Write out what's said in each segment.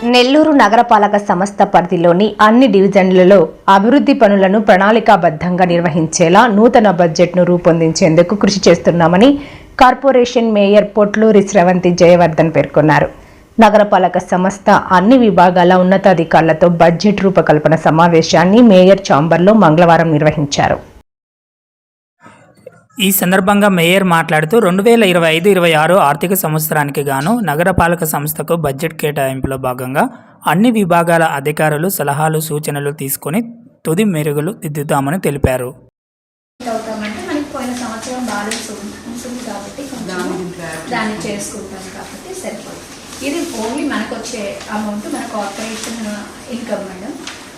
నెల్లూరు నగరపాలక సంస్థ పరిధిలోని అన్ని డివిజన్లలో అభివృద్ధి పనులను ప్రణాళికాబద్ధంగా నిర్వహించేలా నూతన బడ్జెట్ను రూపొందించేందుకు కృషి చేస్తున్నామని కార్పొరేషన్ మేయర్ పొట్లూరి శ్రవంతి జయవర్ధన్ పేర్కొన్నారు. నగరపాలక సంస్థ అన్ని విభాగాల ఉన్నతాధికారులతో బడ్జెట్ రూపకల్పన సమావేశాన్ని మేయర్ ఛాంబర్లో మంగళవారం నిర్వహించారు. ఈ సందర్భంగా మేయర్ మాట్లాడుతూ 2025-26 ఆర్థిక సంవత్సరానికి గాను నగరపాలక సంస్థకు బడ్జెట్ కేటాయింపులో భాగంగా అన్ని విభాగాల అధికారులు సలహాలు సూచనలు తీసుకుని తుది మెరుగులు దిద్దుతామని తెలిపారు. ఇది ఓన్లీ మనకు వచ్చే అమౌంట్ మన కార్పొరేషన్ ఇన్కమ్ మేడం.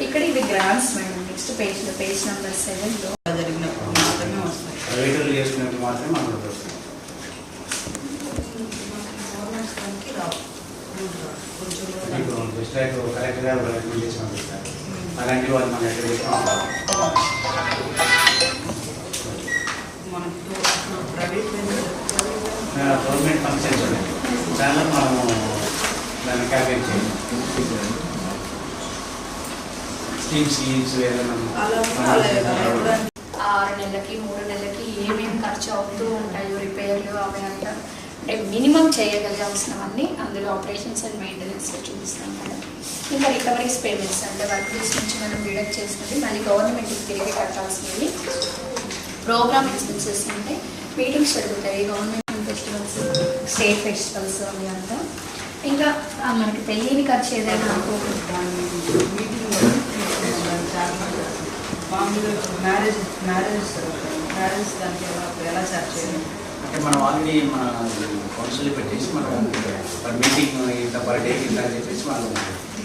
ఇక్కడ ఇది grants madam. Next page number 7లో జరిగినప్పుడు మాత్రమే వస్తాయి. ప్రైవేట్లు చేసుకున్నప్పుడు మాత్రమే మనకు వస్తాయి. కలెక్టర్ గారు రికమెండ్ చేసి పంపిస్తారు. అలాంటి వాళ్ళు మనం ఎక్కడ చేసినా గవర్నమెంట్ ఫంక్షన్స్ దానిలో మనము దాన్ని క్యాల్కులేట్ చేయాలి. స్కీమ్స్ 6 నెలలకి 3 నెలలకి ఏమేమి ఖర్చు అవుతూ ఉంటాయో రిపేర్లు అవి అంతా అంటే మినిమం చేయగలిగాల్సినవన్నీ అందులో ఆపరేషన్స్ అండ్ మెయింటెనెన్స్లో చూపిస్తాం మేడం. ఇంకా రికవరీస్ పేమెంట్స్ అంటే వర్క్ లిస్ట్ నుంచి మనం డిడక్ట్ చేసుకుంటే మళ్ళీ గవర్నమెంట్కి తిరిగి కట్టాల్సినవి. ప్రోగ్రామ్ ఎక్స్పెన్సెస్ అంటే మీటింగ్స్ జరుగుతాయి, గవర్నమెంట్ ఫెస్టివల్స్, స్టేట్ ఫెస్టివల్స్ అవి అంతా. ఇంకా మనకి పెళ్ళిని ఖర్చు ఏదైనా అనుకోకుండా మ్యారేజ్ దానికి ఎలా సెర్చ్ చేయాలి అంటే మనం ఆల్రెడీ మన కౌన్సిల్ పెట్టేసి మనం మీటింగ్ ఇంత పర్ డే ఇంత అని చెప్పేసి మనం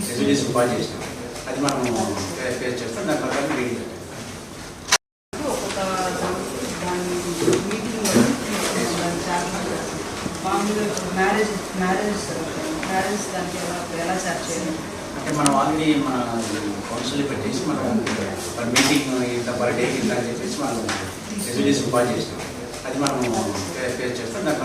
రెజల్యూషన్ పాస్ చేసినాం. అది మనం ఫేస్ చేస్తాం. దాని ప్రకారం మీటింగ్ పెట్టాం. మ్యారేజ్ దానికి ఎలా సెర్చ్ చేయాలి అంటే మనం ఆల్రెడీ మన కౌన్సిల్ పెట్టేసి మనం మీటింగ్ ఇంత పర్ డే ఇంత అని చెప్పేసి మనం రెజల్యూషన్ పాస్ చేసినాం. అది మనం ఫేస్ చేస్తాం. దాని